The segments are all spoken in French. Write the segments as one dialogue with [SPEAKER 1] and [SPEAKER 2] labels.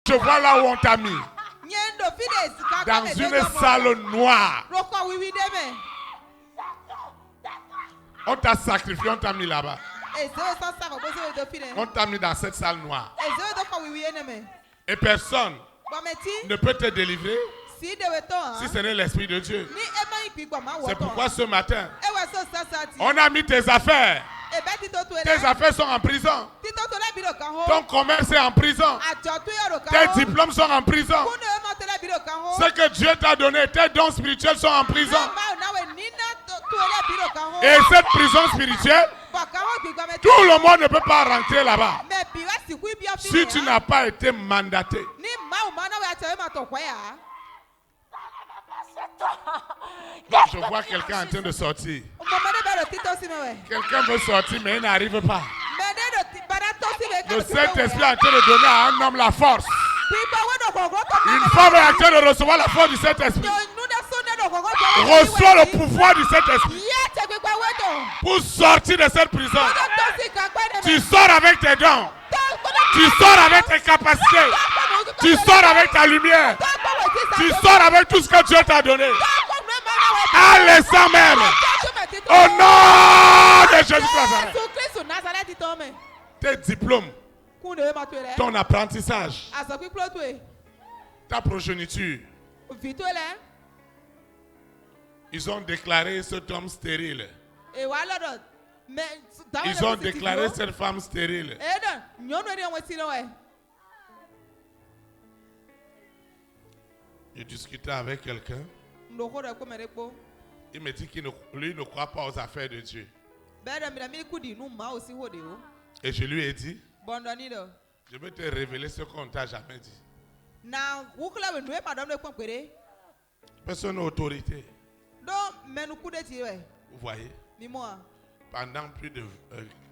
[SPEAKER 1] Je vois là où on t'a mis. Dans une salle noire. On t'a sacrifié, on t'a mis là-bas. On t'a mis dans cette salle noire. Et personne ne peut te délivrer si ce n'est l'Esprit de Dieu. C'est pourquoi ce matin, on a mis tes affaires. Tes affaires sont en prison. Ton commerce est en prison. Tes diplômes sont en prison. Ce que Dieu t'a donné, tes dons spirituels sont en prison. Et cette prison spirituelle, tout le monde ne peut pas rentrer là-bas si tu n'as pas été mandaté. Je vois quelqu'un en train de sortir. Quelqu'un veut sortir mais il n'arrive pas. Le Saint-Esprit est en train de donner à un homme la force. Une femme est en train de recevoir la force du Saint-Esprit. Reçois le pouvoir du Saint-Esprit pour sortir de cette prison. Tu sors avec tes dons. Tu sors avec tes capacités. Tu sors avec ta lumière. Tu sors avec tout ce que Dieu t'a donné. À l'instant même. Au nom de Jésus-Christ. Tes diplômes, ton apprentissage, ta progéniture, ils ont déclaré cet homme stérile. Ils ont déclaré cette femme stérile. J'ai discuté avec quelqu'un. Il me dit qu'il lui ne croit pas aux affaires de Dieu. Et je lui ai dit, je vais te révéler ce qu'on t'a jamais dit. Personne n'a autorité. Vous voyez, pendant plus de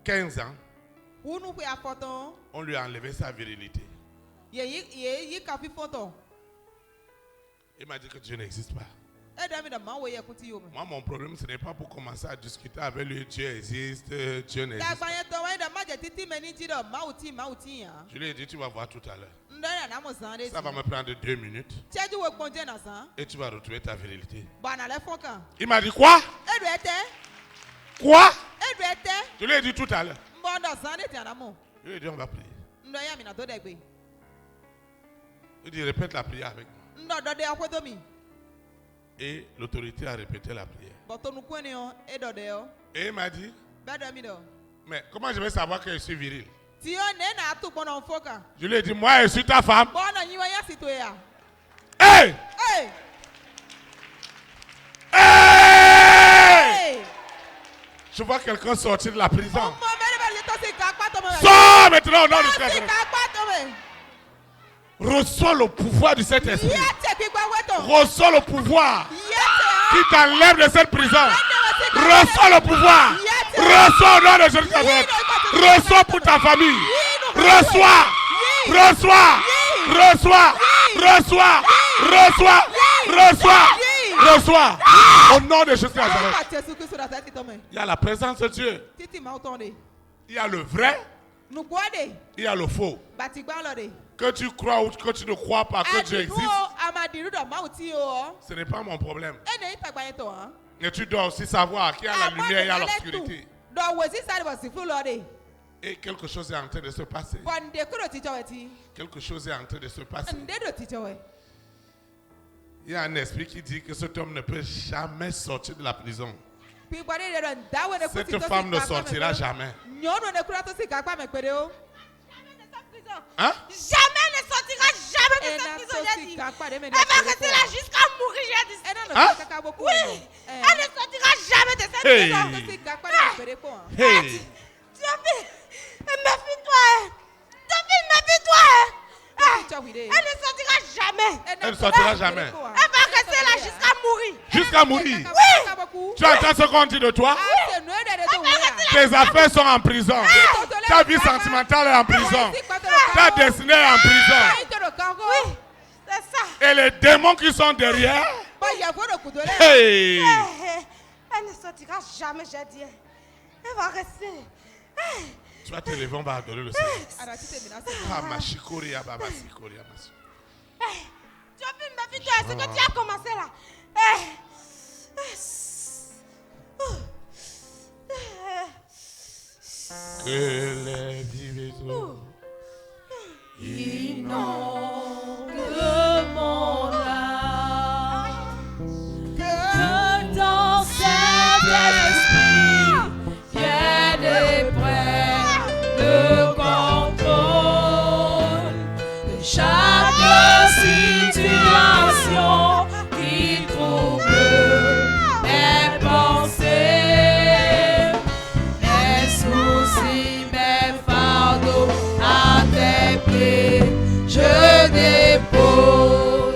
[SPEAKER 1] 15 ans, on lui a enlevé sa virilité. Il m'a dit que Dieu n'existe pas. Moi, mon problème, ce n'est pas pour commencer à discuter avec lui. Dieu existe, Dieu n'existe pas. Je lui ai dit, tu vas voir tout à l'heure. Ça va me prendre 2 minutes. Et tu vas retrouver ta virilité. Il m'a dit quoi? Quoi? Je lui ai dit tout à l'heure. Je lui ai dit, on va prier. Il dit, répète la prière avec moi. Et l'autorité a répété la prière. Et il m'a dit, mais comment je vais savoir que je suis viril? Je lui ai dit, moi je suis ta femme. Hey! Hey! Je vois quelqu'un sortir de la prison. Sors maintenant au nom du Seigneur. Reçois le pouvoir du Saint-Esprit. Reçois le pouvoir qui t'enlève de cette prison. Reçois le pouvoir. Reçois au nom de Jésus-Christ. Reçois pour ta famille. Reçois. Reçois. Reçois. Reçois. Reçois. Reçois. Reçois. Au nom de Jésus-Christ. Il y a la présence de Dieu. Il y a le vrai. Il y a le faux. Que tu crois ou que tu ne crois pas que Dieu existe, ce n'est pas mon problème. Et tu dois aussi savoir qu'il y a la lumière et il y a l'obscurité. Et quelque chose est en train de se passer. Quelque chose est en train de se passer. Il y a un esprit qui dit que cet homme ne peut jamais sortir de la prison. Cette femme ne sortira jamais. Hein?
[SPEAKER 2] Jamais ne sortira jamais de cette prison, j'ai dit. Elle va rester là jusqu'à mourir, j'ai dit.
[SPEAKER 1] Hein?
[SPEAKER 2] Oui, elle ne sortira jamais de cette prison.
[SPEAKER 1] Hey.
[SPEAKER 2] Théophile, méfie-toi. Théophile, méfie-toi. Elle ne sortira jamais.
[SPEAKER 1] Elle ne sortira jamais.
[SPEAKER 2] Elle va rester là jusqu'à mourir.
[SPEAKER 1] Jusqu'à mourir?
[SPEAKER 2] Oui.
[SPEAKER 1] Tu entends ce qu'on dit de toi? Tes affaires sont en prison. Ta vie sentimentale est en prison. Ta destinée est en prison.
[SPEAKER 2] Oui, c'est ça.
[SPEAKER 1] Et les démons qui sont derrière. Hey.
[SPEAKER 2] Elle ne sortira jamais, j'ai dit. Elle va rester.
[SPEAKER 1] Tu vas te lever, on va adorer le Seigneur. Ah, ma chikoria, baba, chikoria, ma chikoria.
[SPEAKER 2] Tu as vu ma vie, toi, c'est que tu as commencé là.
[SPEAKER 1] Que les divisions
[SPEAKER 2] inondent mon âme, que ton Saint-Esprit vienne et prenne le contrôle de chaque situation qui trouble mes pensées, mes soucis, mes fardeaux à tes pieds, je dépose.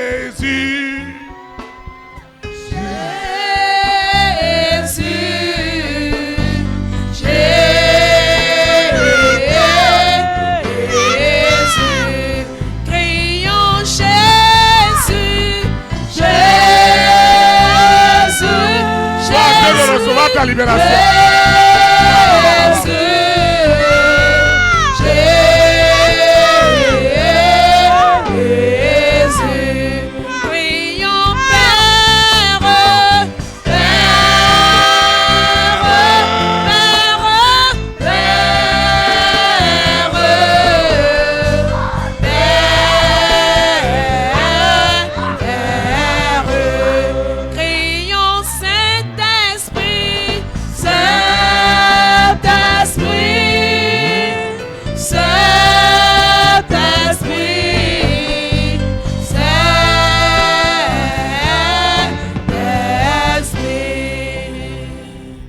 [SPEAKER 1] Jésus,
[SPEAKER 2] crions Jésus,
[SPEAKER 1] sois en train de recevoir ta libération.
[SPEAKER 2] Crions Saint-Esprit, Saint-Esprit, Saint-Esprit, Saint-Esprit.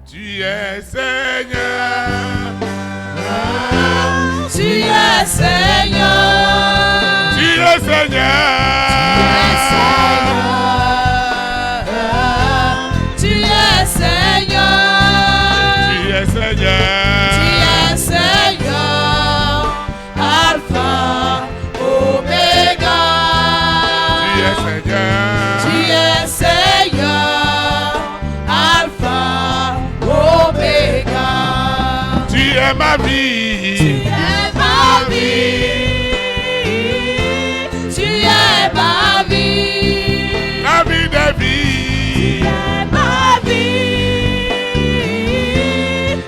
[SPEAKER 1] Tu es Seigneur.
[SPEAKER 2] Tu es Seigneur.
[SPEAKER 1] Tu es Seigneur.
[SPEAKER 2] Tu es Seigneur.
[SPEAKER 1] Tu es Seigneur.
[SPEAKER 2] Tu es Seigneur. Alpha, Omega.
[SPEAKER 1] Tu es Seigneur.
[SPEAKER 2] Tu es Seigneur. Alpha, Omega.
[SPEAKER 1] Tu es ma
[SPEAKER 2] Tu
[SPEAKER 1] vie.
[SPEAKER 2] es ma vie. Tu es ma vie.
[SPEAKER 1] La vie des vies.
[SPEAKER 2] Ma vie,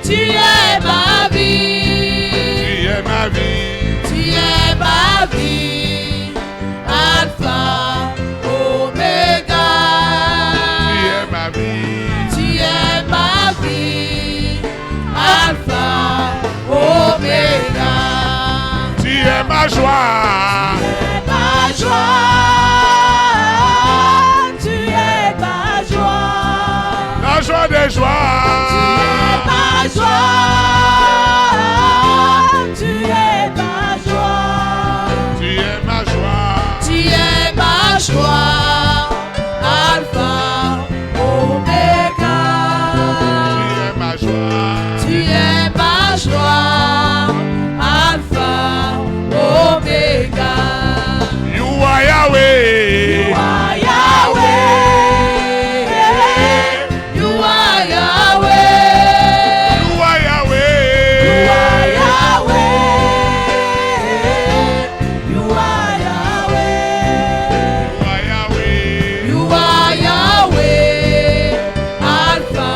[SPEAKER 2] tu es ma vie,
[SPEAKER 1] Tu es ma vie.
[SPEAKER 2] tu es ma vie, Alpha, Omega.
[SPEAKER 1] Tu es ma vie.
[SPEAKER 2] Tu es ma vie, Alpha, Omega.
[SPEAKER 1] Tu es ma joie.
[SPEAKER 2] Ma joie, tu es ma joie.
[SPEAKER 1] La joie des joies.
[SPEAKER 2] Ma joie, tu es ma joie.
[SPEAKER 1] Tu es ma joie.
[SPEAKER 2] Tu es ma joie, Alpha, Omega.
[SPEAKER 1] Tu es ma joie.
[SPEAKER 2] Tu es ma joie, Alpha, Omega.
[SPEAKER 1] You are Yahweh.
[SPEAKER 2] You are Yahweh. You are Yahweh.
[SPEAKER 1] You are Yahweh.
[SPEAKER 2] You are Yahweh. You are Yahweh.
[SPEAKER 1] You are Yahweh.
[SPEAKER 2] You are Yahweh. Alpha,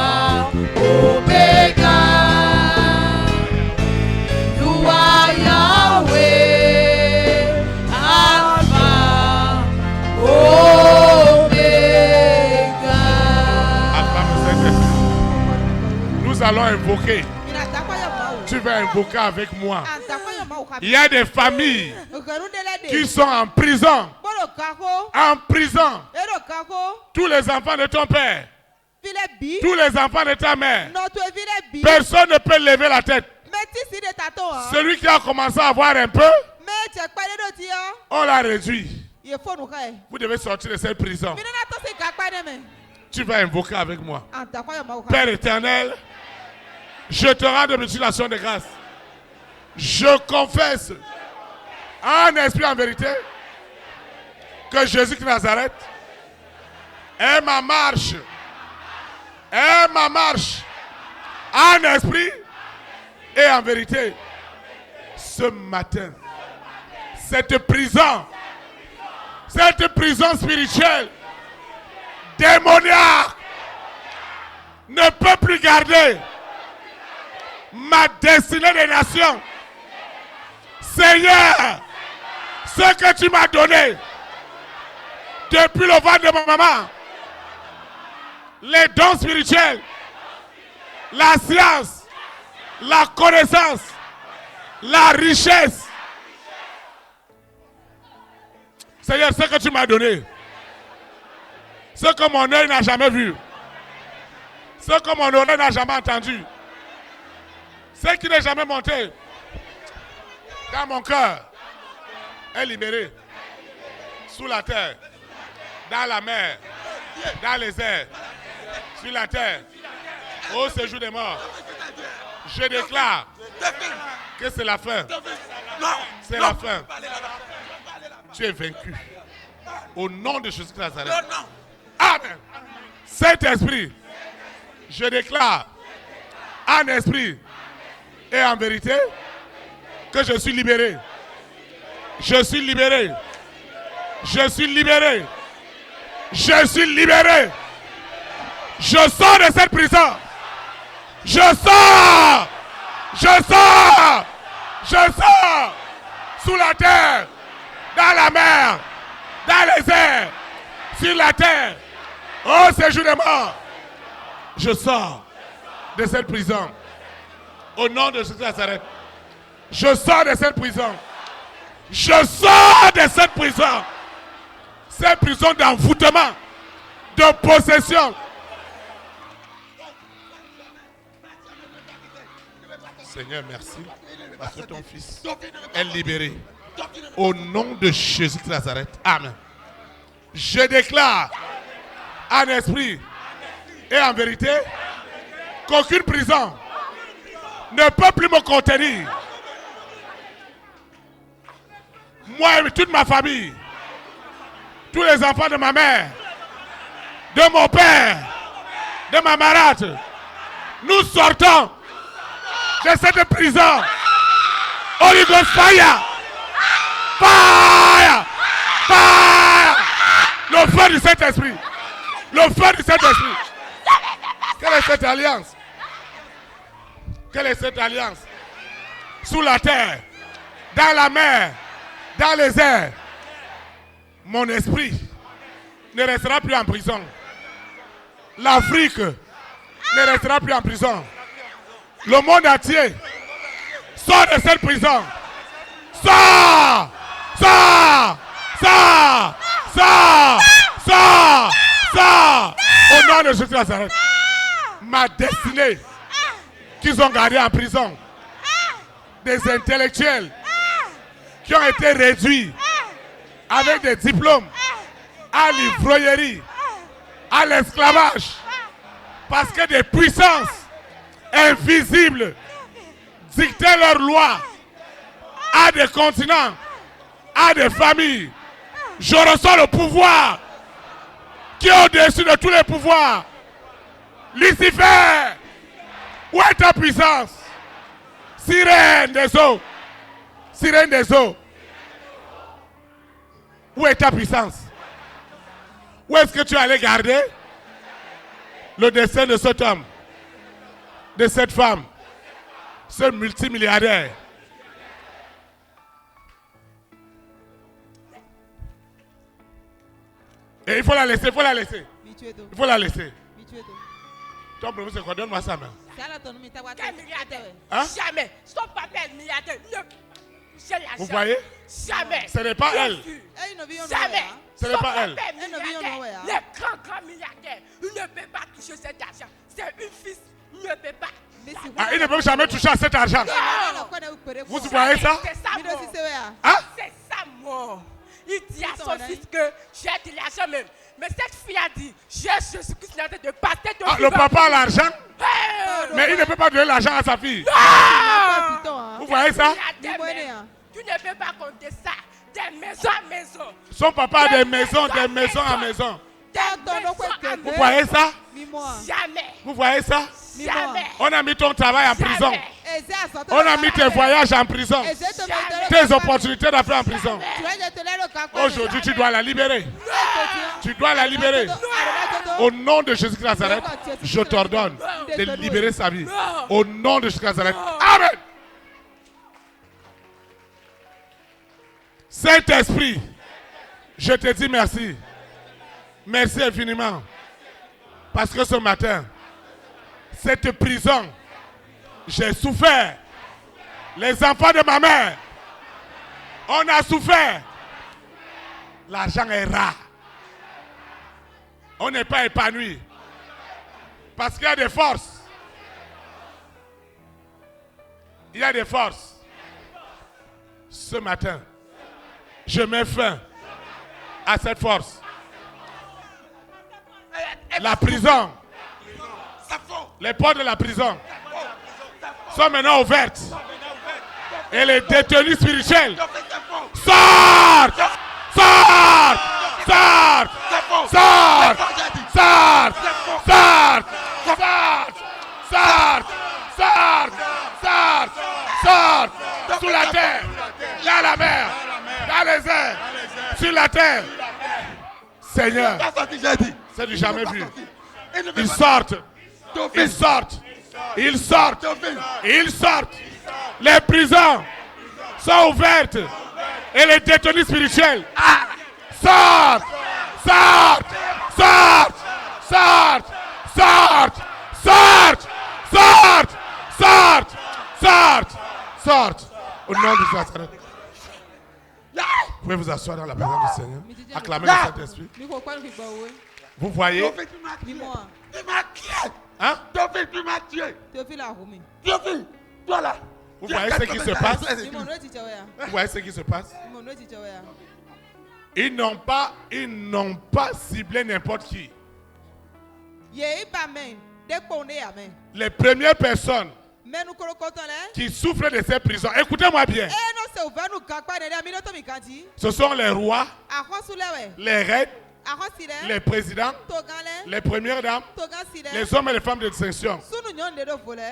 [SPEAKER 2] Omega. You are Yahweh. Alpha, Omega.
[SPEAKER 1] Acclame Saint-Esprit. Nous allons invoquer. Tu vas invoquer avec moi. Il y a des familles qui sont en prison. En prison. Tous les enfants de ton père. Tous les enfants de ta mère. Personne ne peut lever la tête. Celui qui a commencé à avoir un peu, on l'a réduit. Vous devez sortir de cette prison. Tu vas invoquer avec moi. Père éternel, je te rends de mutilation de grâce. Je confesse en esprit en vérité que Jésus de Nazareth Et ma marche. Et ma marche. En esprit et en vérité. Ce matin. Cette prison spirituelle, démoniaque, ne peut plus garder ma destinée des nations. Seigneur, ce que tu m'as donné depuis le ventre de ma maman, les dons spirituels, la science, la connaissance, la richesse. Seigneur, ce que tu m'as donné, ce que mon œil n'a jamais vu, ce que mon oreille n'a jamais entendu, ce qui n'est jamais monté dans mon cœur, est libéré sous la terre, dans la mer, dans les airs, sur la terre, au séjour des morts. Je déclare que c'est la fin. C'est la fin. Tu es vaincu. Au nom de Jésus de Nazareth. Amen. Saint-Esprit, je déclare en esprit et en vérité que je suis libéré. Je suis libéré. Je suis libéré. Je suis libéré. Je sors de cette prison. Je sors. Je sors. Je sors. Sous la terre. Dans la mer. Dans les airs. Sur la terre. Oh, séjour des morts. Je sors de cette prison. Au nom de Jésus de Nazareth. Je sors de cette prison. Je sors de cette prison. Cette prison d'envoûtement, de possession. Seigneur, merci. Parce que ton fils est libéré. Au nom de Jésus de Nazareth. Amen. Je déclare en esprit et en vérité qu'aucune prison ne peut plus me contenir. Moi et toute ma famille, tous les enfants de ma mère, de mon père, de ma marâtre, nous sortons de cette prison. Holy Ghost fire! Fire! Fire! Le feu du Saint-Esprit. Le feu du Saint-Esprit. Quelle est cette alliance? Quelle est cette alliance? Sous la terre, dans la mer, dans les airs, mon esprit ne restera plus en prison. L'Afrique ne restera plus en prison. Le monde entier sort de cette prison. Sort! Sort! Sort! Sort! Sort! Sort! Au nom de Jésus de Nazareth. Ma destinée qu'ils ont gardée en prison. Des intellectuels qui ont été réduits avec des diplômes à l'ivrognerie, à l'esclavage, parce que des puissances invisibles dictaient leurs lois à des continents, à des familles. Je reçois le pouvoir qui est au-dessus de tous les pouvoirs. Lucifer, où est ta puissance? Sirène des eaux, sirène des eaux, où est ta puissance? Où est-ce que tu allais garder le destin de cet homme, de cette femme, ce multimilliardaire? Et il faut la laisser, il faut la laisser. Il faut la laisser. Ton problème c'est quoi? Donne-moi ça, même. Hein?
[SPEAKER 2] Jamais. Son papa est milliardaire.
[SPEAKER 1] Vous voyez?
[SPEAKER 2] Jamais.
[SPEAKER 1] Ce n'est pas elle.
[SPEAKER 2] Jamais.
[SPEAKER 1] Ce n'est pas elle.
[SPEAKER 2] Les grands milliardaires, il ne peut pas toucher cet argent. C'est une fils, il ne peut pas.
[SPEAKER 1] Ah, il ne peut jamais toucher à cet argent. Vous voyez ça?
[SPEAKER 2] C'est ça mort.
[SPEAKER 1] Hein?
[SPEAKER 2] C'est ça mort. Il dit à son fils que j'ai de l'argent même. Mais cette fille a dit, j'ai Jésus-Christ de passer de
[SPEAKER 1] ah, le papa a l'argent, mais il ne peut pas donner l'argent à sa fille.
[SPEAKER 2] Non!
[SPEAKER 1] Vous voyez ça?
[SPEAKER 2] Tu ne peux pas compter ça. Des maisons à maison.
[SPEAKER 1] Son papa a des maisons à maison. Vous voyez ça?
[SPEAKER 2] Jamais.
[SPEAKER 1] Vous voyez ça?
[SPEAKER 2] Jamais.
[SPEAKER 1] On a mis ton travail en prison.
[SPEAKER 2] Jamais.
[SPEAKER 1] On a mis tes voyages en prison. Tes opportunités d'affaires en prison. Aujourd'hui, tu dois la libérer. Tu dois la libérer. Au nom de Jésus de Nazareth, je t'ordonne de libérer sa vie. Au nom de Jésus de Nazareth. Amen. Saint-Esprit, je te dis merci. Merci infiniment. Parce que ce matin, cette prison, j'ai souffert. Les enfants de ma mère, on a souffert. L'argent est rare. On n'est pas épanoui. Parce qu'il y a des forces. Il y a des forces. Ce matin, je mets fin à cette force. La prison, les portes de la prison sont maintenant ouvertes. Et les détenus spirituels sortent, sortent, sortent, sortent, sortent, sortent, sortent, sortent, sortent, sortent, sous la terre, dans la mer, dans les airs, sur la terre. Seigneur, c'est du jamais vu. Ils sortent, ils sortent, ils sortent, ils sortent. Les prisons sont ouvertes et les détenus spirituels sortent, sortent, sortent, sortent, sortent, sortent, sortent, sortent, sortent, sortent. Au nom de Nazareth. Vous pouvez vous asseoir dans la présence du Seigneur. Acclamez le Saint-Esprit. Vous voyez? Hein? Vous voyez ce qui se passe? Vous voyez ce qui se passe? Ils n'ont pas ciblé n'importe qui. Les premières personnes qui souffrent de ces prisons, écoutez-moi bien, ce sont les rois, les reines, les présidents, les premières dames, les hommes et les femmes de distinction.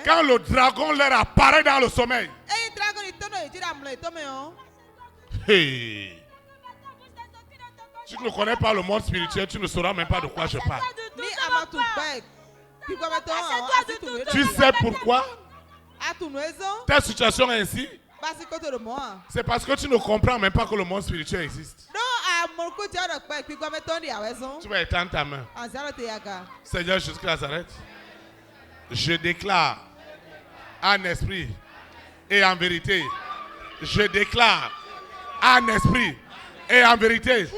[SPEAKER 1] Quand le dragon leur apparaît dans le sommeil, hey, tu ne connais pas le monde spirituel, tu ne sauras même pas de quoi je parle. Tu sais pourquoi ta situation est ainsi? C'est parce que tu ne comprends même pas que le monde spirituel existe. Tu vas étendre ta main. Seigneur Jésus de Nazareth, je déclare en esprit et en vérité, je déclare en esprit et en vérité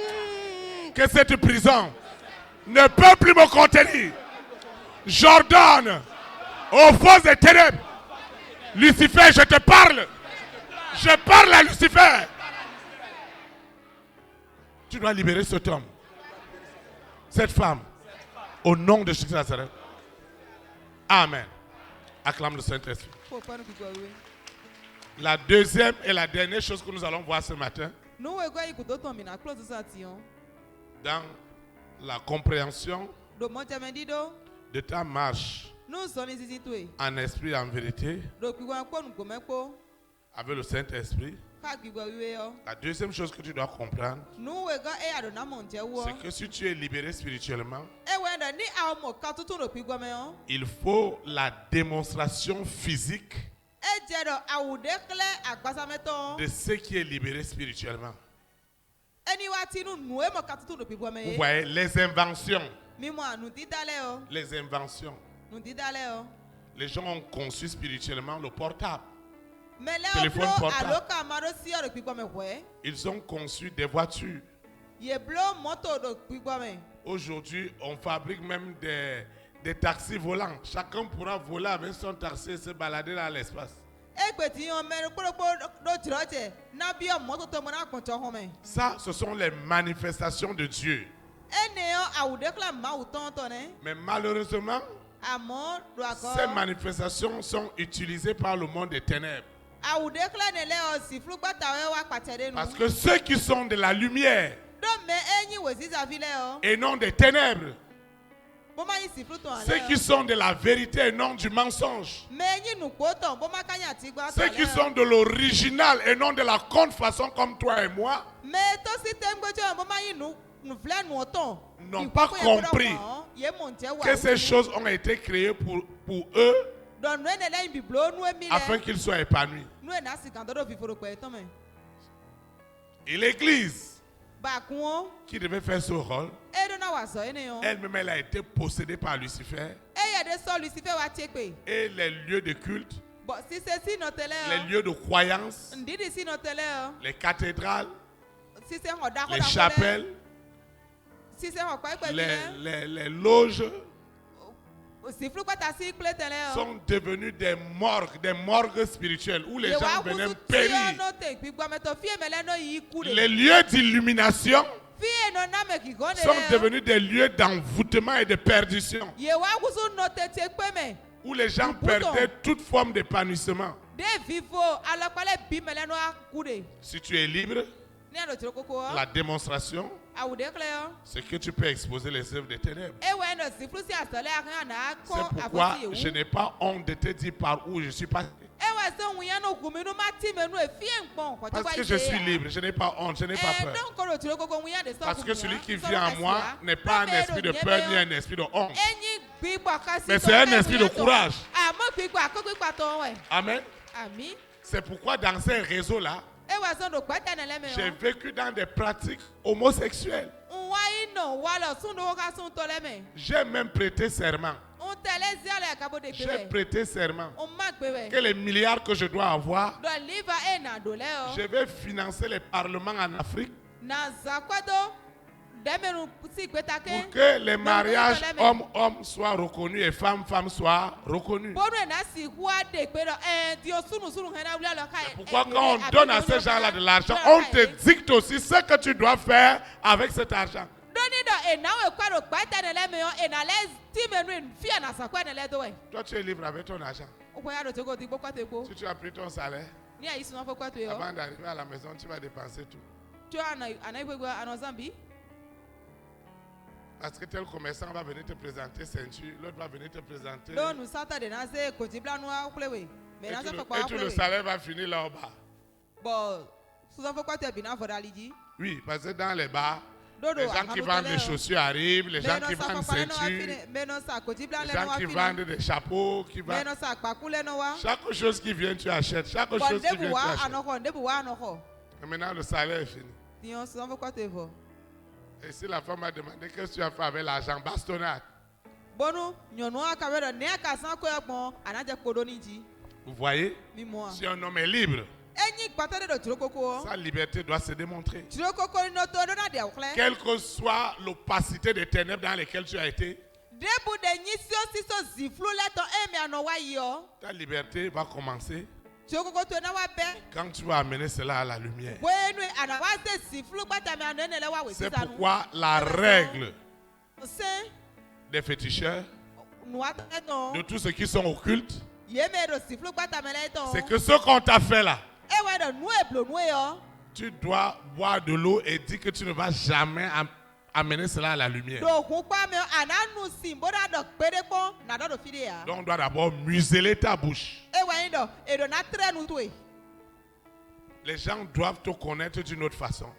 [SPEAKER 1] que cette prison ne peut plus me contenir. J'ordonne aux forces des ténèbres, Lucifer, je te parle. Je parle à Lucifer. Tu dois libérer cet homme, cette femme, au nom de Jésus de Nazareth. Amen. Acclame le Saint-Esprit. La deuxième et la dernière chose que nous allons voir ce matin, dans la compréhension de ta marche en esprit et en vérité, avec le Saint-Esprit, la deuxième chose que tu dois comprendre, c'est que si tu es libéré spirituellement, il faut la démonstration physique de ce qui est libéré spirituellement. Vous voyez, les inventions. Les inventions. Les gens ont conçu spirituellement le portable. Téléphone portable. Ils ont conçu des voitures. Aujourd'hui, on fabrique même des taxis volants. Chacun pourra voler avec son taxi et se balader dans l'espace. Ça, ce sont les manifestations de Dieu. Mais malheureusement, ces manifestations sont utilisées par le monde des ténèbres. Parce que ceux qui sont de la lumière et non des ténèbres. Ceux qui sont de la vérité et non du mensonge. Ceux qui sont de l'original et non de la contrefaçon comme toi et moi. N'ont pas compris que ces choses ont été créées pour eux afin qu'ils soient épanouis. Et l'Église qui devait faire ce rôle, elle-même elle a été possédée par Lucifer. Et les lieux de culte, les lieux de croyance, les cathédrales, les chapelles, les loges sont devenus des morgues spirituelles où les gens venaient périr. Les lieux d'illumination sont devenus des lieux d'envoûtement et de perdition où les gens perdaient toute forme d'épanouissement. Si tu es libre, la démonstration, c'est que tu peux exposer les œuvres des ténèbres. C'est pourquoi je n'ai pas honte de te dire par où je suis passé. Parce que je suis libre, je n'ai pas honte, je n'ai pas peur. Parce que celui qui vient en moi n'est pas un esprit de peur ni un esprit de honte. Mais c'est un esprit de courage. Amen. C'est pourquoi dans ces réseaux-là, j'ai vécu dans des pratiques homosexuelles. J'ai même prêté serment. J'ai prêté serment que les milliards que je dois avoir, je vais financer les parlements en Afrique pour que les mariages homme-homme soient reconnus et femme-femme soient reconnus. Pourquoi quand on donne à ces gens-là de l'argent, on te dicte aussi ce que tu dois faire avec cet argent. Toi, tu es libre avec ton argent. Si tu as pris ton salaire, avant d'arriver à la maison, tu vas dépenser tout. Parce que tel commerçant va venir te présenter ceinture, l'autre va venir te présenter. Et tout le salaire va finir là au bas. Oui, parce que dans les bars, les gens qui vendent des chaussures arrivent, les gens qui vendent ceintures, les gens qui vendent des chapeaux, qui vendent... Chaque chose qui vient, tu achètes. Chaque chose qui vient, tu achètes. Et maintenant, le salaire est fini. Et si la femme a demandé qu'est-ce que tu as fait avec l'argent, bastonnade. Vous voyez, si un homme est libre, sa liberté doit se démontrer. Quelle que soit l'opacité des ténèbres dans lesquelles tu as été, ta liberté va commencer quand tu vas amener cela à la lumière. C'est pourquoi la règle des féticheurs, de tous ceux qui sont occultes, c'est que ce qu'on t'a fait là, tu dois boire de l'eau et dire que tu ne vas jamais amener cela à la lumière. Donc on doit d'abord museler ta bouche. Les gens doivent te connaître d'une autre façon.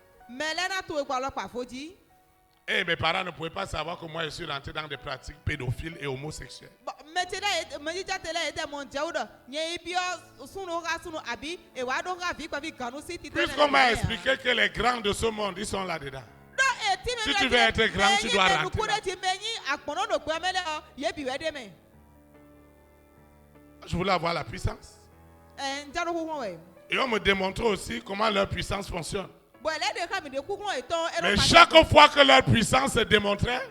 [SPEAKER 1] Et mes parents ne pouvaient pas savoir que moi je suis rentré dans des pratiques pédophiles et homosexuelles. Puisqu'on m'a expliqué que les grands de ce monde, ils sont là-dedans. Si tu veux être grand, tu dois rentrer. Je voulais avoir la puissance. Et on me démontrait aussi comment leur puissance fonctionne. Mais chaque fois que leur puissance se démontrait,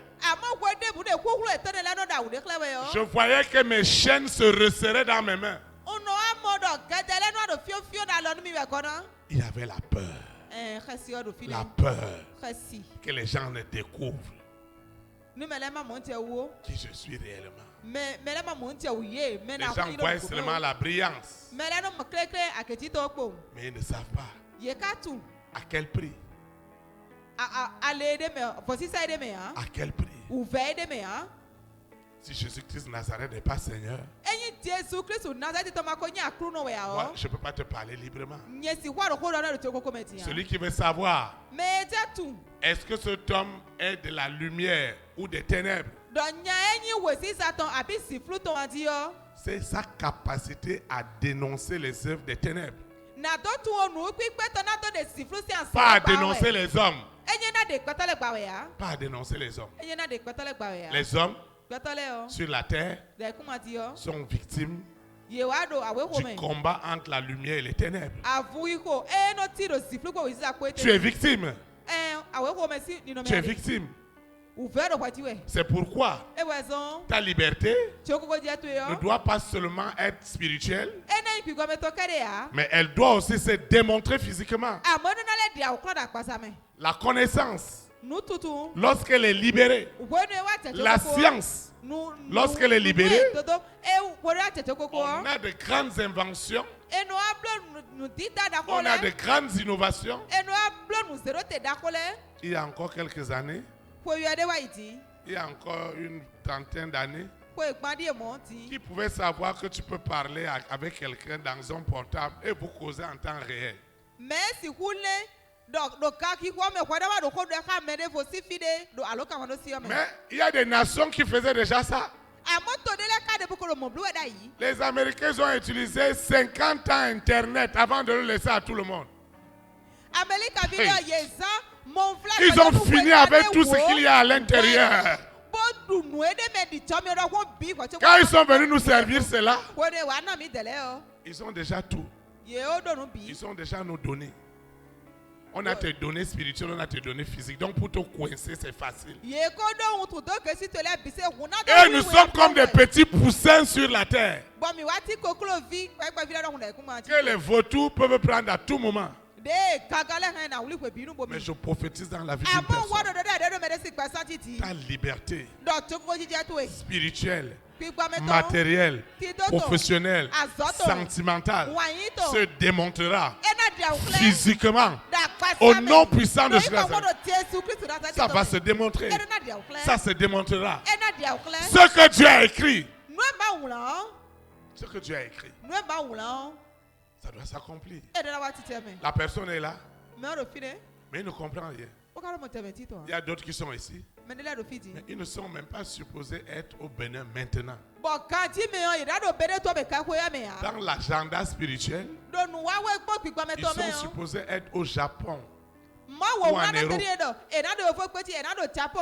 [SPEAKER 1] je voyais que mes chaînes se resserraient dans mes mains. Il y avait la peur. La peur que les gens ne découvrent qui je suis réellement. Les gens voient seulement la brillance, mais ils ne savent pas à quel prix À quel prix? Si Jésus-Christ Nazareth n'est pas Seigneur, moi, je ne peux pas te parler librement. Celui qui veut savoir, est-ce que cet homme est de la lumière ou des ténèbres, c'est sa capacité à dénoncer les œuvres des ténèbres. Pas à dénoncer les hommes. Pas à dénoncer les hommes. Les hommes sur la terre sont victimes du combat entre la lumière et les ténèbres. Tu es victime. Tu es victime. C'est pourquoi ta liberté ne doit pas seulement être spirituelle, mais elle doit aussi se démontrer physiquement. La connaissance, lorsqu'elle est libérée, la science, lorsqu'elle est libérée, on a de grandes inventions, on a de grandes innovations. Il y a encore quelques années, il y a encore une trentaine d'années, qui pouvait savoir que tu peux parler avec quelqu'un dans un portable et vous causer en temps réel. Mais il y a des nations qui faisaient déjà ça. Les Américains ont utilisé 50 ans Internet avant de le laisser à tout le monde. Ils ont fini avec tout ce qu'il y a à l'intérieur. Quand ils sont venus nous servir cela, ils ont déjà tout. Ils ont déjà nos données. On a tes données spirituelles, on a tes données physiques. Donc pour te coincer, c'est facile. Et nous sommes comme des petits poussins sur la terre, que les vautours peuvent prendre à tout moment. Mais je prophétise dans la vie d'une personne. Ta liberté spirituelle, matérielle, professionnelle, sentimentale se démontrera physiquement au nom puissant de Jésus. Ça va se démontrer. Ça se démontrera. Ce que Dieu a écrit, ce que Dieu a écrit, ça doit s'accomplir. La personne est là, mais il ne comprend rien. Il y a d'autres qui sont ici, mais ils ne sont même pas supposés être au Bénin maintenant. Dans l'agenda spirituel, ils sont supposés être au Japon, ou en Europe,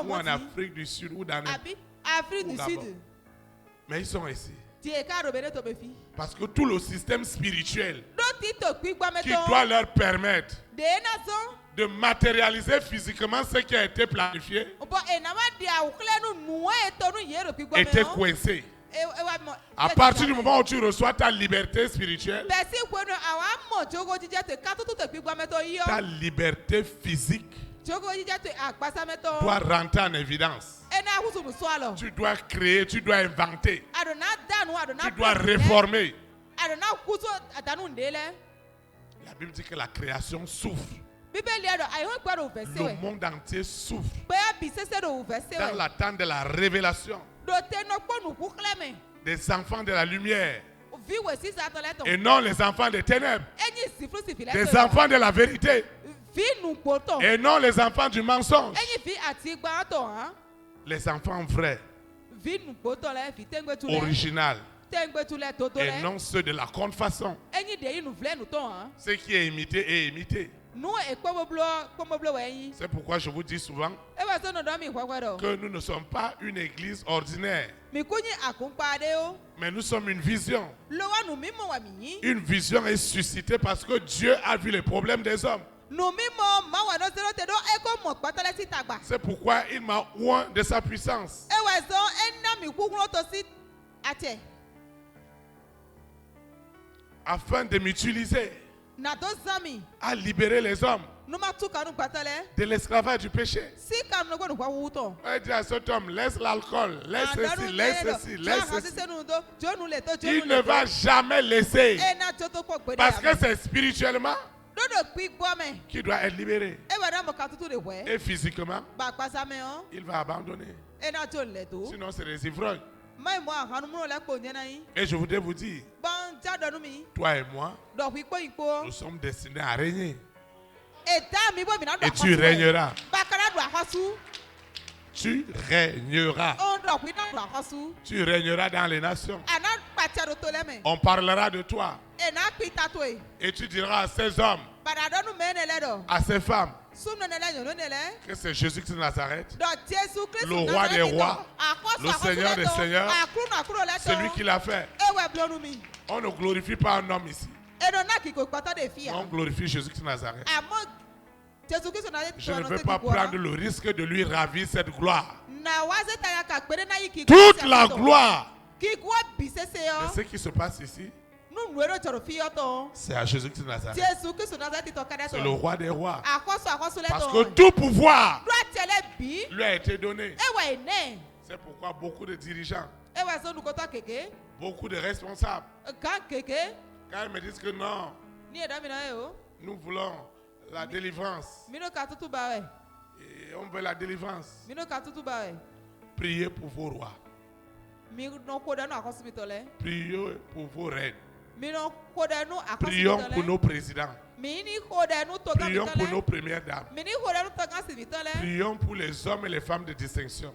[SPEAKER 1] ou en Afrique du Sud, ou dans Afrique du Sud. Mais ils sont ici. Parce que tout le système spirituel qui doit leur permettre de matérialiser physiquement ce qui a été planifié était coincé. À partir du moment où tu reçois ta liberté spirituelle, ta liberté physique doit rentrer en évidence. Tu dois créer, tu dois inventer, tu dois réformer. La Bible dit que la création souffre. Le monde entier souffre dans l'attente de la révélation des enfants de la lumière et non les enfants des ténèbres, des enfants de la vérité et non les enfants du mensonge, les enfants vrais, originaux et non ceux de la contrefaçon. Ce qui est imité est imité. C'est pourquoi je vous dis souvent que nous ne sommes pas une église ordinaire, mais nous sommes une vision. Une vision est suscitée parce que Dieu a vu les problèmes des hommes. C'est pourquoi il m'a oint de sa puissance, afin de m'utiliser à libérer les hommes de l'esclavage du péché. On dit à cet homme, laisse l'alcool, laisse ceci, laisse ceci, laisse ceci. Il ne va jamais laisser, parce que c'est spirituellement qui doit être libéré. Et physiquement, il va abandonner. Sinon, c'est des ivrognes. Et je voudrais vous dire, toi et moi, nous sommes destinés à régner. Et tu régneras. Tu régneras. Tu régneras dans les nations. On parlera de toi. Et tu diras à ces hommes, à ces femmes, que c'est Jésus-Christ de Nazareth, le roi des rois, le Seigneur des seigneurs, celui qui l'a fait. On ne glorifie pas un homme ici. On glorifie Jésus-Christ de Nazareth. Je ne veux pas prendre le risque de lui ravir cette gloire. Toute la gloire de ce qui se passe ici, c'est à Jésus-Christ de Nazareth. C'est le roi des rois. Parce que tout pouvoir lui a été donné. C'est pourquoi beaucoup de dirigeants, beaucoup de responsables, quand ils me disent que non, nous voulons la délivrance, et on veut la délivrance, priez pour vos rois, priez pour vos reines, prions pour nos présidents, prions pour nos premières dames, prions pour les hommes et les femmes de distinction.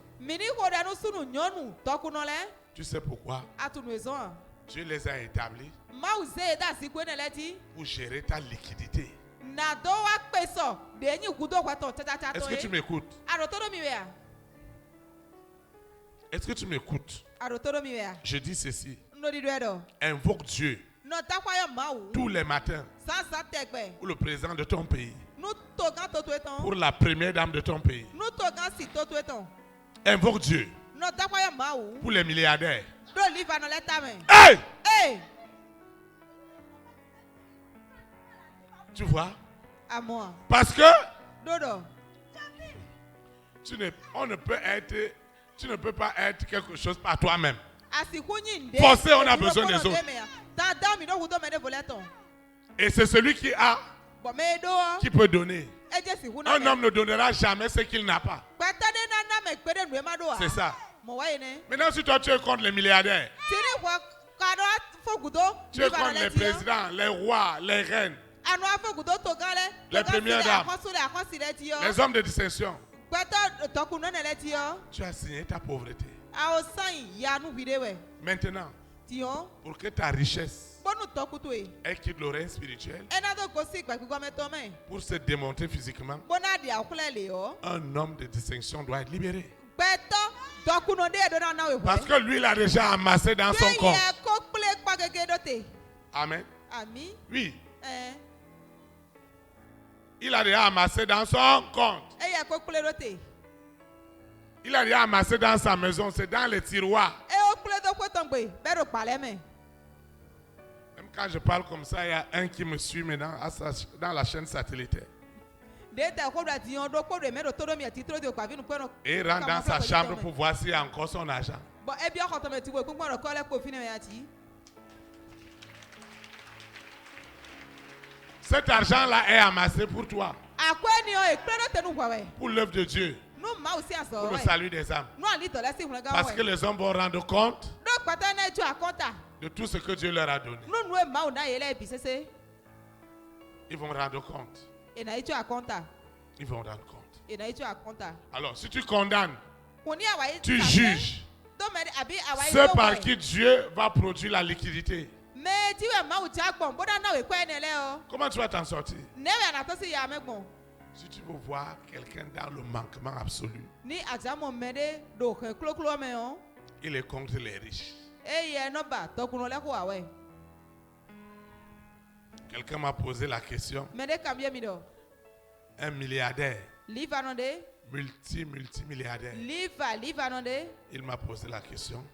[SPEAKER 1] Tu sais pourquoi? Dieu les a établis pour gérer ta liquidité. Est-ce que tu m'écoutes? Est-ce que tu m'écoutes? Je dis ceci. Invoque Dieu tous les matins pour le président de ton pays, pour la première dame de ton pays. Invoque Dieu pour les milliardaires. Hey!
[SPEAKER 3] Hey!
[SPEAKER 1] Tu vois?
[SPEAKER 3] À moi.
[SPEAKER 1] Parce que
[SPEAKER 3] Dodo.
[SPEAKER 1] tu ne peux pas être quelque chose par toi-même. Forcé, on a besoin des autres. Et c'est celui qui a qui peut donner. Un homme ne donnera jamais ce qu'il n'a pas. C'est ça. Maintenant, si toi tu es contre les milliardaires, tu es contre les présidents, les rois, les reines, les premières dames, les hommes de distinction, tu as signé ta pauvreté. Maintenant, pour que ta richesse ait quitte le règne spirituel, pour se démontrer physiquement, un homme de distinction doit être libéré. Parce que lui, il a déjà amassé dans son compte. Amen. Oui. Il a déjà amassé dans son compte. Il a déjà amassé dans sa maison, c'est dans les tiroirs. Même quand je parle comme ça, il y a un qui me suit maintenant dans la chaîne satellitaire. Et il rentre dans sa chambre pour voir s'il y a encore son argent. Cet argent-là est amassé pour toi. Pour l'œuvre de Dieu. Pour le salut des âmes. Parce que les hommes vont rendre compte de tout ce que Dieu leur a donné. Ils vont rendre compte. Ils vont rendre compte. Alors, si tu condamnes, tu juges ce par qui Dieu va produire la liquidité. Comment tu vas t'en sortir? Si tu veux voir quelqu'un dans le manquement absolu, il est contre les riches. Quelqu'un m'a posé la question. Un milliardaire, multimilliardaire, il m'a posé la question.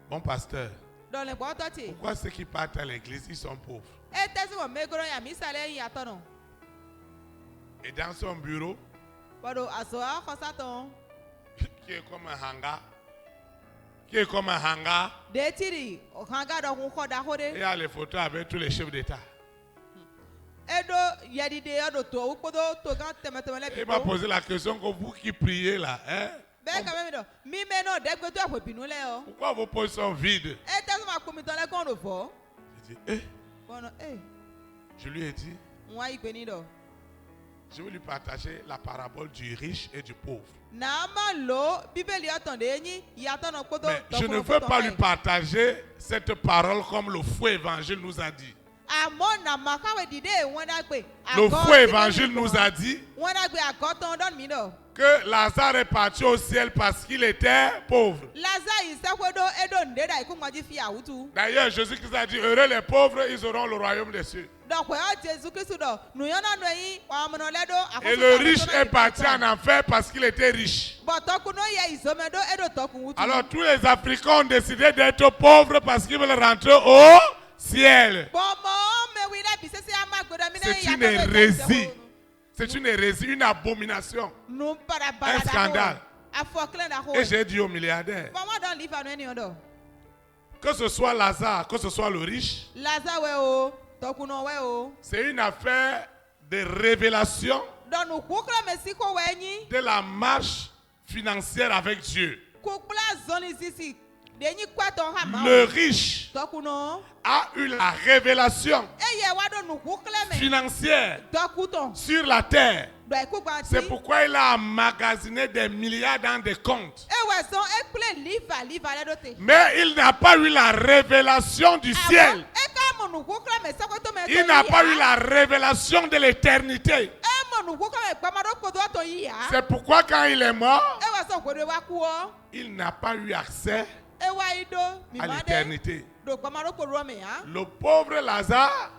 [SPEAKER 1] Bon pasteur, pourquoi ceux qui partent à l'église, ils sont pauvres? Et dans son bureau, qui est comme un hangar, il y a les photos avec tous les chefs d'État. Il m'a posé la question que vous qui priez là, hein? Pourquoi vos poches sont vides? Il dit, je lui ai dit, je vais lui partager la parabole du riche et du pauvre. Mais je ne veux pas lui partager cette parole comme le faux évangile nous a dit. Le faux évangile nous a dit que Lazare est parti au ciel parce qu'il était pauvre. D'ailleurs, Jésus-Christ a dit, heureux les pauvres, ils auront le royaume des cieux. Et le riche est parti en enfer parce qu'il était riche. Alors tous les Africains ont décidé d'être pauvres parce qu'ils veulent rentrer au ciel. C'est une hérésie. C'est une hérésie, une abomination. Un scandale. Et j'ai dit aux milliardaires, que ce soit Lazare, que ce soit le riche, c'est une affaire de révélation de la marche financière avec Dieu. Le riche a eu la révélation financière sur la terre. C'est pourquoi il a emmagasiné des milliards dans des comptes. Mais il n'a pas eu la révélation du ciel. Il n'a pas eu la révélation de l'éternité. C'est pourquoi quand il est mort, il n'a pas eu accès à l'éternité. Le pauvre Lazare,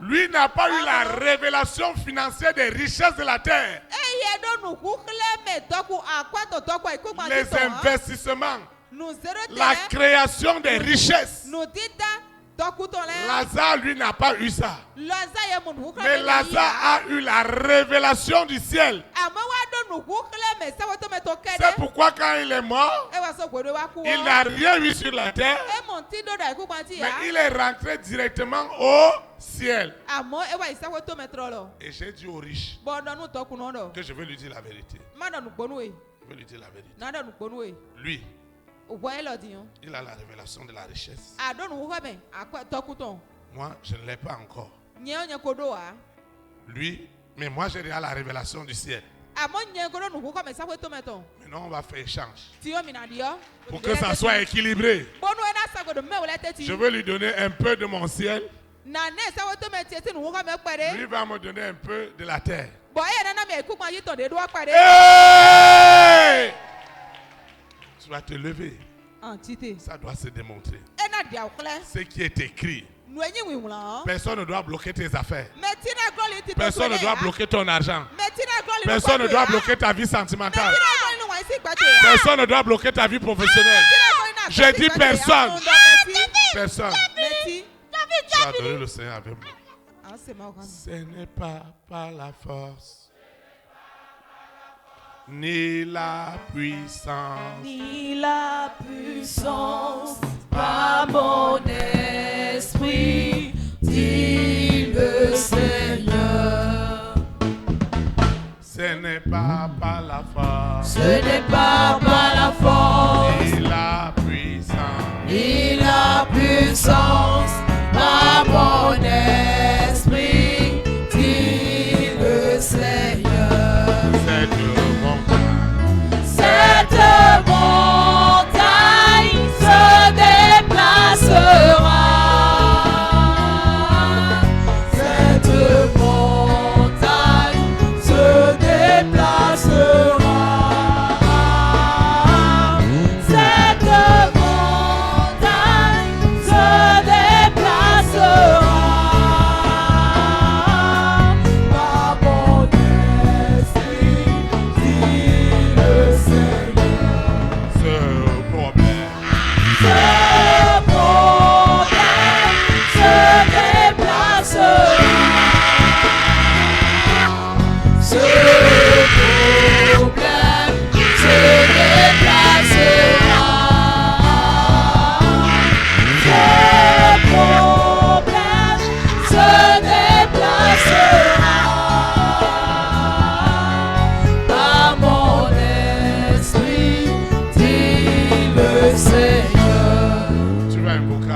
[SPEAKER 1] lui n'a pas eu la révélation financière des richesses de la terre. Les investissements, la création des richesses. Lazare, lui, n'a pas eu ça. Mais Lazare a eu la révélation du ciel. C'est pourquoi quand il est mort, il n'a rien eu sur la terre, mais il est rentré directement au ciel. Et j'ai dit aux riches que je vais lui dire la vérité. Je vais lui dire la vérité. Lui, il a la révélation de la richesse. Moi, je ne l'ai pas encore. Lui, mais moi j'ai déjà la révélation du ciel. Maintenant, on va faire échange. Pour que ça soit équilibré. Je vais lui donner un peu de mon ciel. Lui va me donner un peu de la terre. Hey! Tu vas te lever. Ça doit se démontrer. Ce qui est écrit. Personne ne doit bloquer tes affaires. Personne ne doit bloquer ton argent. Personne ne doit bloquer ta vie sentimentale. Personne ne doit bloquer ta vie professionnelle. Je dis personne. Personne. Tu as adoré le Seigneur avec moi. Ce n'est pas par la force ni la puissance,
[SPEAKER 3] par mon esprit, dit le Seigneur.
[SPEAKER 1] Ce n'est pas par la force,
[SPEAKER 3] Ce n'est pas par la force,
[SPEAKER 1] ni la puissance,
[SPEAKER 3] ni la puissance, par mon esprit, dit le Seigneur. Cette montagne se déplacera. Cette montagne se déplacera.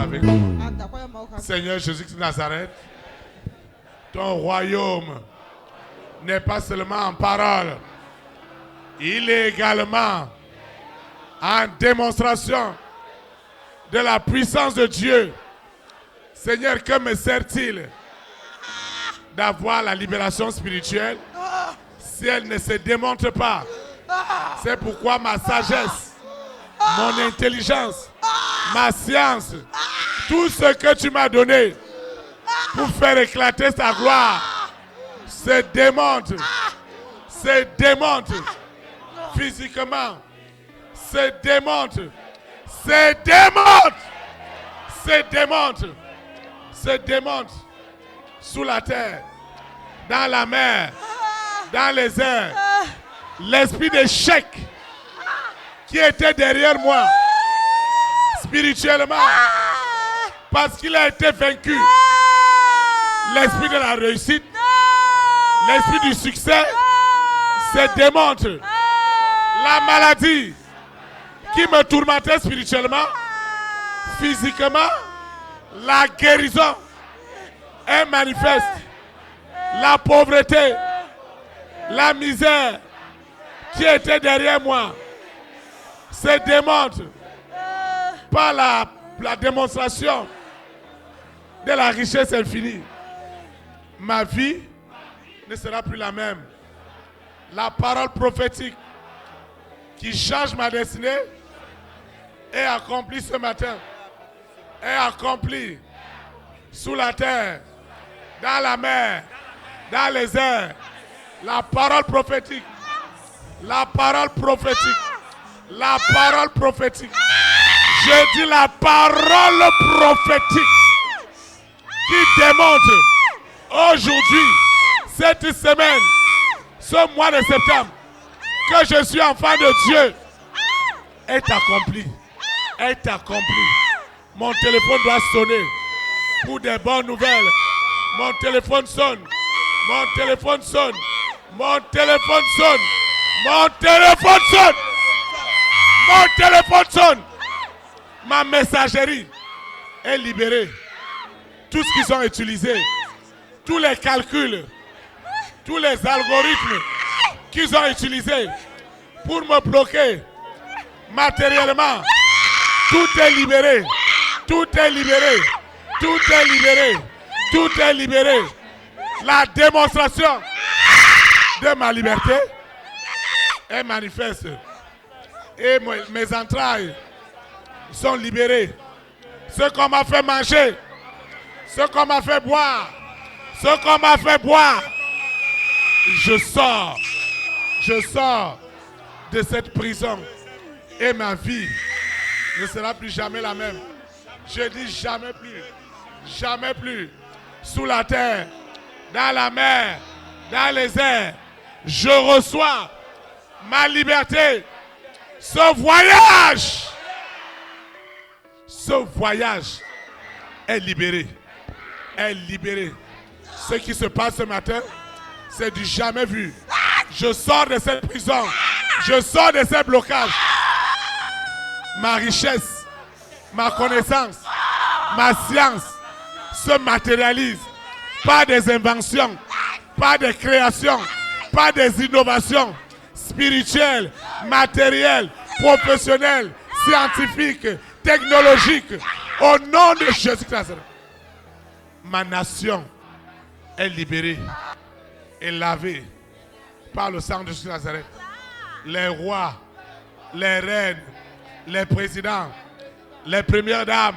[SPEAKER 1] avec nous. Seigneur Jésus-Christ de Nazareth, ton royaume n'est pas seulement en parole, il est également en démonstration de la puissance de Dieu. Seigneur, que me sert-il d'avoir la libération spirituelle si elle ne se démontre pas? C'est pourquoi ma sagesse, mon intelligence, ma science, tout ce que tu m'as donné pour faire éclater ta gloire se démontre physiquement, se démontre sous la terre, dans la mer, dans les airs. L'esprit d'échec qui était derrière moi, spirituellement, parce qu'il a été vaincu. L'esprit de la réussite, l'esprit du succès se démontre. La maladie qui me tourmentait spirituellement, physiquement, la guérison est manifeste. La pauvreté, la misère qui était derrière moi se démontre par la démonstration de la richesse infinie. Ma vie ne sera plus la même. La parole prophétique qui change ma destinée est accomplie ce matin. Est accomplie sous la terre, dans la mer, dans les airs. La parole prophétique. La parole prophétique. La parole prophétique. Je dis la parole prophétique qui démontre aujourd'hui, cette semaine, ce mois de septembre, que je suis enfant de Dieu, est accompli. Est accompli. Mon téléphone doit sonner pour des bonnes nouvelles. Mon téléphone sonne. Mon téléphone sonne. Mon téléphone sonne. Mon téléphone sonne. Mon téléphone sonne. Ma messagerie est libérée. Tout ce qu'ils ont utilisé, tous les calculs, tous les algorithmes qu'ils ont utilisés pour me bloquer matériellement, tout est libéré. Tout est libéré. Tout est libéré. Tout est libéré. La démonstration de ma liberté est manifeste. Et mes entrailles sont libérées. Ce qu'on m'a fait manger, ce qu'on m'a fait boire, ce qu'on m'a fait boire, je sors de cette prison et ma vie ne sera plus jamais la même. Je dis jamais plus, sous la terre, dans la mer, dans les airs, je reçois ma liberté. Ce voyage est libéré. Ce qui se passe ce matin, c'est du jamais vu. Je sors de cette prison. Je sors de ces blocages. Ma richesse, ma connaissance, ma science se matérialise. Pas des inventions, pas des créations, pas des innovations spirituelles, matérielles, professionnelles, scientifiques, technologiques. Au nom de Jésus-Christ, ma nation est libérée et lavée par le sang de Jésus de Nazareth. Les rois, les reines, les présidents, les premières dames,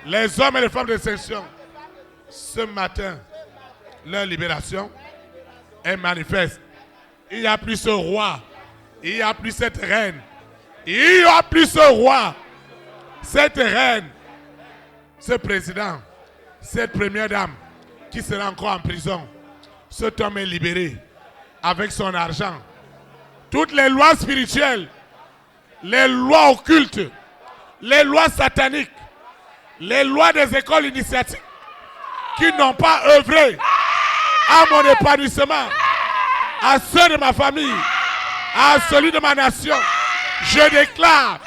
[SPEAKER 1] les hommes et les femmes de distinction, ce matin, leur libération est manifeste. Il n'y a plus ce roi, il n'y a plus cette reine, il n'y a plus ce roi, cette reine, ce président, cette première dame qui sera encore en prison. Cet homme est libéré avec son argent. Toutes les lois spirituelles, les lois occultes, les lois sataniques, les lois des écoles initiatiques qui n'ont pas œuvré à mon épanouissement, à ceux de ma famille, à celui de ma nation. Je déclare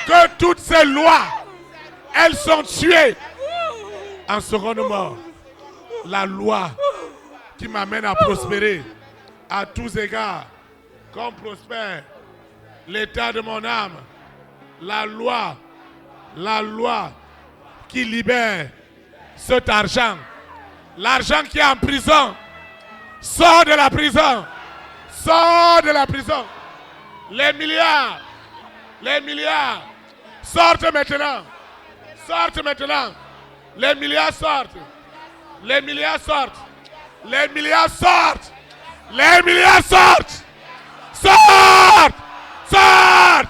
[SPEAKER 1] que toutes ces lois Elles sont tuées en seconde mort. La loi qui m'amène à prospérer à tous égards, comme prospère l'état de mon âme. La loi qui libère cet argent. L'argent qui est en prison. Sors de la prison. Sors de la prison. Les milliards. Sortent maintenant. Sortent maintenant. Les milliards sortent. Les milliards sortent. Les milliards sortent. Les milliards sortent. Sortent. Sortent.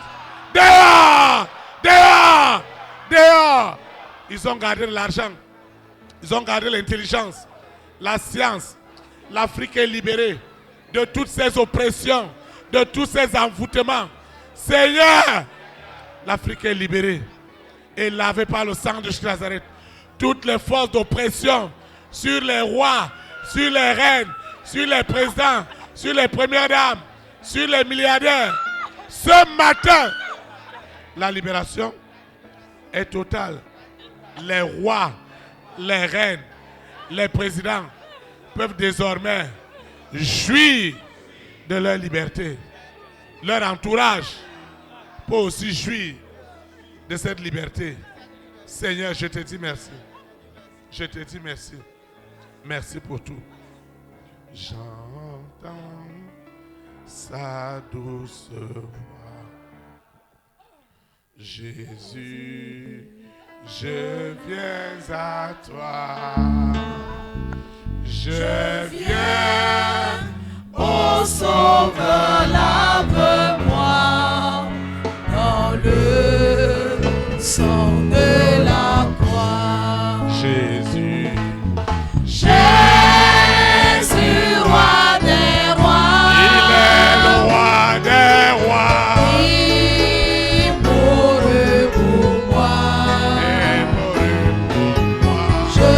[SPEAKER 1] Dehors. Dehors. Dehors. Ils ont gardé l'argent. Ils ont gardé l'intelligence, la science. L'Afrique est libérée de toutes ces oppressions, de tous ces envoûtements. Seigneur, l'Afrique est libérée et lavée par le sang de Jésus Nazareth. Toutes les forces d'oppression sur les rois, sur les reines, sur les présidents, sur les premières dames, sur les milliardaires. Ce matin, la libération est totale. Les rois, les reines, les présidents peuvent désormais jouir de leur liberté. Leur entourage peut aussi jouir de cette liberté. Seigneur, je te dis merci. Je te dis merci. Merci pour tout. J'entends sa douce voix. Jésus, je viens à toi. Je viens,
[SPEAKER 3] ô Sauveur, lave-moi dans le sang de la croix.
[SPEAKER 1] Jésus,
[SPEAKER 3] Jésus, roi des rois.
[SPEAKER 1] il est le roi des rois.
[SPEAKER 3] Il mourut pour moi.
[SPEAKER 1] Il mourut pour moi.
[SPEAKER 3] Je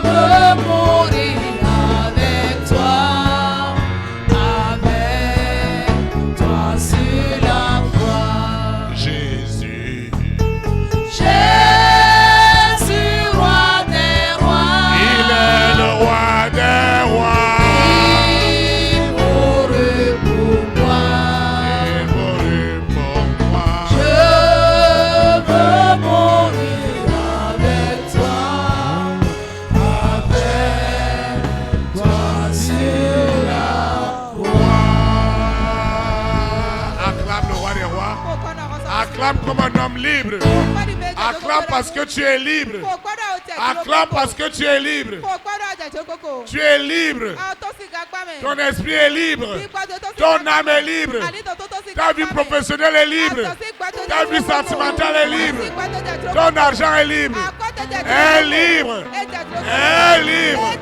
[SPEAKER 3] veux mourir avec toi sur la croix.
[SPEAKER 1] Jésus,
[SPEAKER 3] Jésus, roi des rois.
[SPEAKER 1] il est le roi des rois.
[SPEAKER 3] Il mourut pour moi.
[SPEAKER 1] Il mourut pour moi.
[SPEAKER 3] Je veux mourir avec toi sur la croix.
[SPEAKER 1] Acclame le roi des rois. Acclame comme un homme libre. Acclame parce que tu es libre. Acclame parce que tu es libre. Tu es libre. Ton esprit est libre. Ton âme est libre. Ta vie professionnelle est libre. Ta vie sentimentale est libre. Ton argent est libre. Est libre. Est libre.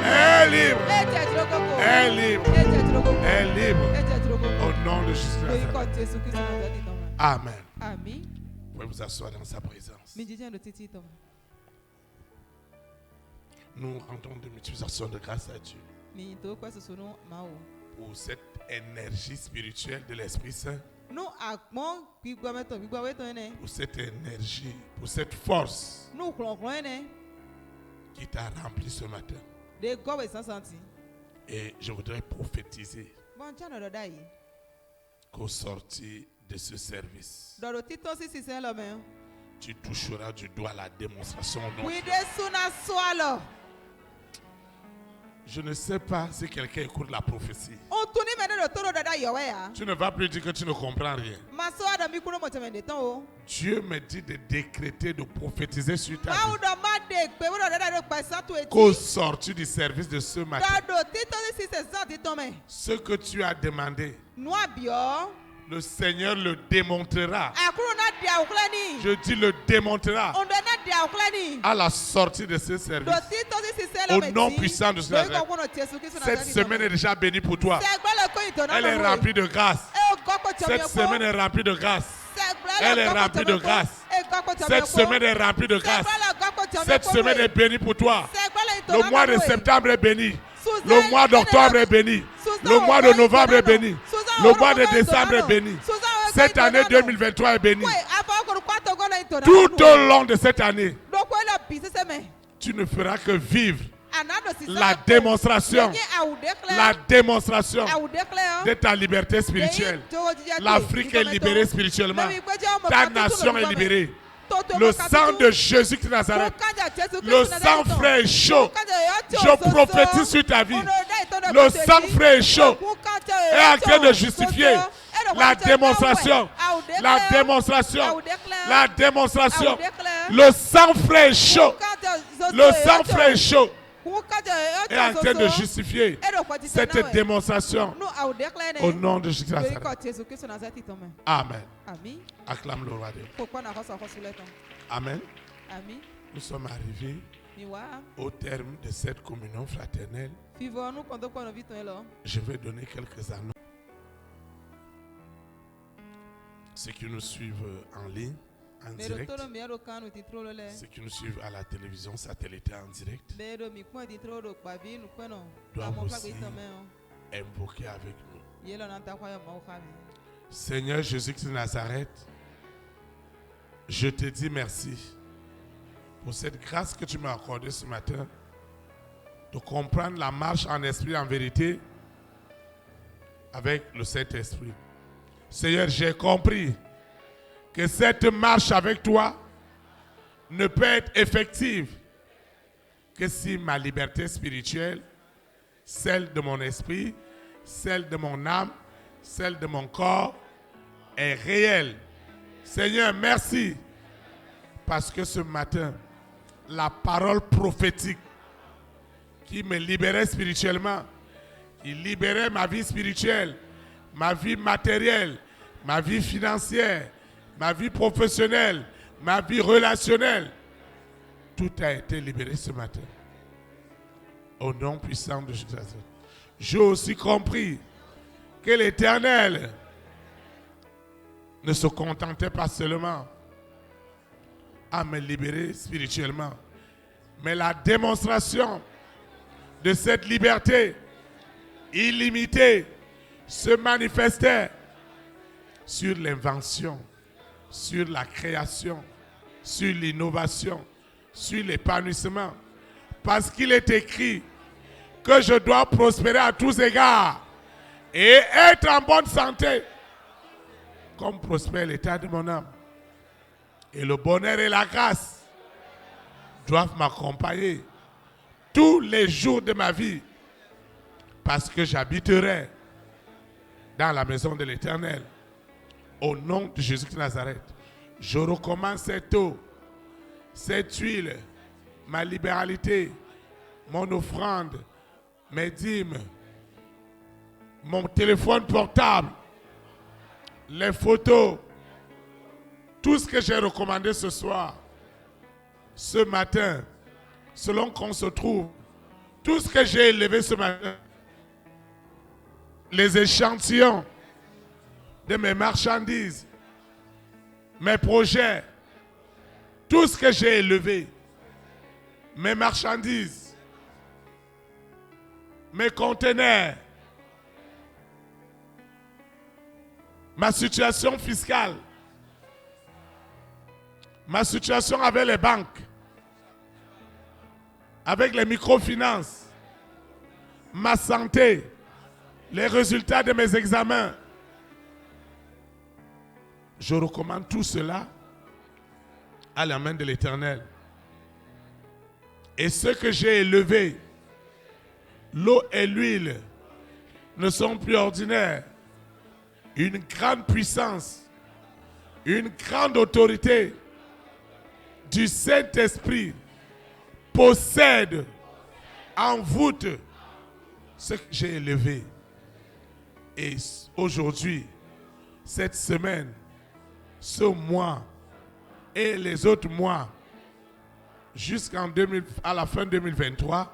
[SPEAKER 1] Est libre. Est libre. Est libre. Au nom de Jésus. Amen. Vous pouvez vous asseoir dans sa présence. Nous rendons de multiplication de grâce à Dieu pour cette énergie spirituelle de l'Esprit Saint, pour cette énergie, pour cette force qui t'a rempli ce matin. Et je voudrais prophétiser qu'au sortir de ce service, tu toucheras du doigt la démonstration au nom de Jésus. Je ne sais pas si quelqu'un écoute la prophétie. Tu ne vas plus dire que tu ne comprends rien. Dieu me dit de décréter, de prophétiser sur ta vie qu'au sortir du service de ce matin, ce que tu as demandé, le Seigneur le démontrera. Je dis le démontrera à la sortie de ce service. Au nom puissant de Jésus. Cette semaine est déjà bénie pour toi. Elle est remplie de grâce. Cette semaine est remplie de grâce. Elle est remplie de grâce. Cette semaine est remplie de grâce. Cette semaine est bénie pour toi. Le mois de septembre est béni. Le mois d'octobre est béni. Le mois de novembre est béni. Le mois de décembre est béni. Cette année 2023 est bénie. Tout au long de cette année, tu ne feras que vivre la démonstration de ta liberté spirituelle. L'Afrique est libérée spirituellement. Ta nation est libérée. Le sang de Jésus de Nazareth, le sang frais et chaud, je prophétise sur ta vie. Le sang frais et chaud est en train de justifier la démonstration. La démonstration. La démonstration. Le sang frais et chaud. Le sang frais et chaud est en train de justifier cette démonstration au nom de Jésus. Amen. Acclame le roi de Dieu. Amen. Nous sommes arrivés au terme de cette communion fraternelle. Je vais donner quelques annonces. Ceux qui nous suivent en ligne, en direct, ceux qui nous suivent à la télévision satellitaire en direct, doivent aussi invoquer avec nous. Seigneur Jésus-Christ de Nazareth, je te dis merci pour cette grâce que tu m'as accordée ce matin de comprendre la marche en esprit, en vérité, avec le Saint-Esprit. Seigneur, j'ai compris que cette marche avec toi ne peut être effective que si ma liberté spirituelle, celle de mon esprit, celle de mon âme, celle de mon corps est réelle. Seigneur, merci parce que ce matin, la parole prophétique qui me libérait spirituellement, qui libérait ma vie spirituelle, ma vie matérielle, ma vie financière, ma vie professionnelle, ma vie relationnelle, tout a été libéré ce matin. Au nom puissant de Jésus. J'ai aussi compris que l'Éternel ne se contentait pas seulement à me libérer spirituellement, mais la démonstration de cette liberté illimitée se manifestait sur l'invention, sur la création, sur l'innovation, sur l'épanouissement. Parce qu'il est écrit que je dois prospérer à tous égards et être en bonne santé, comme prospère l'état de mon âme. Et le bonheur et la grâce doivent m'accompagner tous les jours de ma vie, parce que j'habiterai dans la maison de l'Éternel. Au nom de Jésus de Nazareth, je recommence cette eau, cette huile, ma libéralité, mon offrande, mes dîmes, mon téléphone portable, les photos, tout ce que j'ai recommandé ce soir, ce matin, selon qu'on se trouve, tout ce que j'ai élevé ce matin, les échantillons de mes marchandises, mes projets, tout ce que j'ai élevé, mes marchandises, mes conteneurs, ma situation fiscale, ma situation avec les banques, avec les microfinances, ma santé, les résultats de mes examens. Je recommande tout cela à la main de l'Éternel. Et ce que j'ai élevé, l'eau et l'huile, ne sont plus ordinaires. Une grande puissance, une grande autorité du Saint-Esprit possède, envoûte ce que j'ai élevé. Et aujourd'hui, cette semaine, ce mois et les autres mois, à la fin 2023,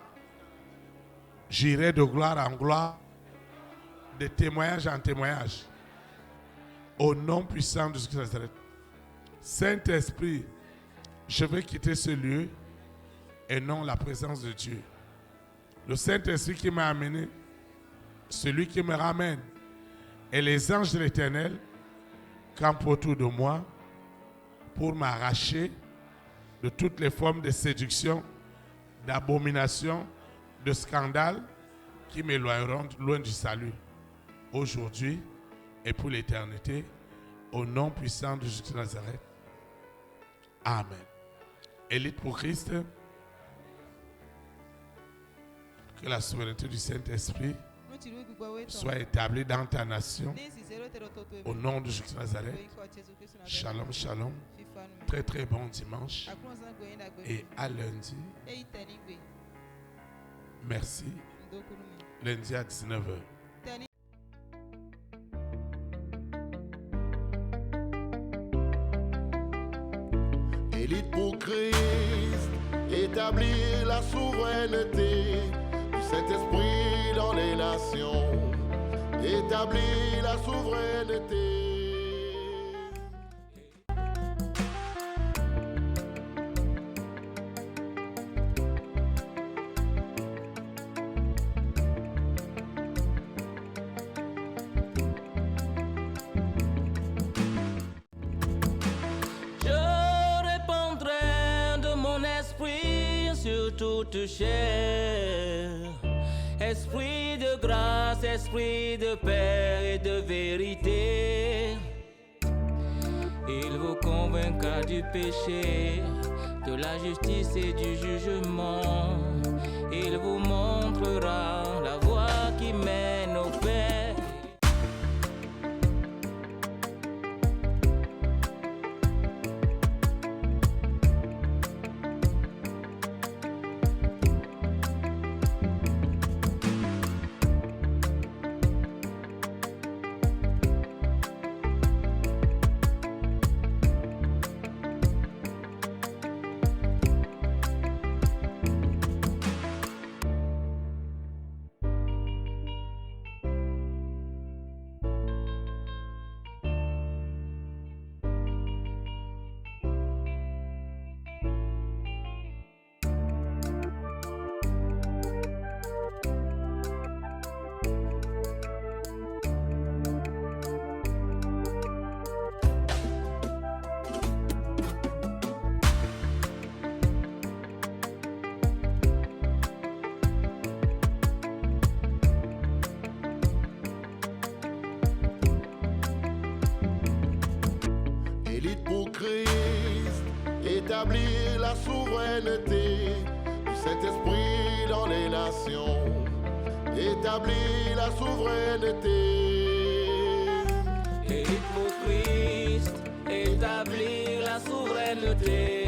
[SPEAKER 1] j'irai de gloire en gloire, de témoignage en témoignage, au nom puissant de Jésus de Nazareth. Saint-Esprit, je vais quitter ce lieu et non la présence de Dieu. Le Saint-Esprit qui m'a amené, celui qui me ramène, et les anges de l'Éternel campent autour de moi pour m'arracher de toutes les formes de séduction, d'abomination, de scandale qui m'éloigneront loin du salut. Aujourd'hui et pour l'éternité, au nom puissant de Jésus de Nazareth. Amen. Élite pour Christ, que la souveraineté du Saint-Esprit soit établie dans ta nation. Au nom de Jésus de Nazareth. Shalom, shalom. Très très bon dimanche. Et à lundi. Merci. Lundi à 19h.
[SPEAKER 4] Élite pour Christ, établir la souveraineté du Saint-Esprit dans les nations. Établir la souveraineté.
[SPEAKER 3] Toute chair, esprit de grâce, esprit de paix et de vérité, il vous convaincra du péché, de la justice et du jugement, il vous montrera la voie qui mène au Père.
[SPEAKER 4] Établir la souveraineté du Saint-Esprit dans les nations. Établir la souveraineté.
[SPEAKER 3] Élite pour Christ, établir la souveraineté.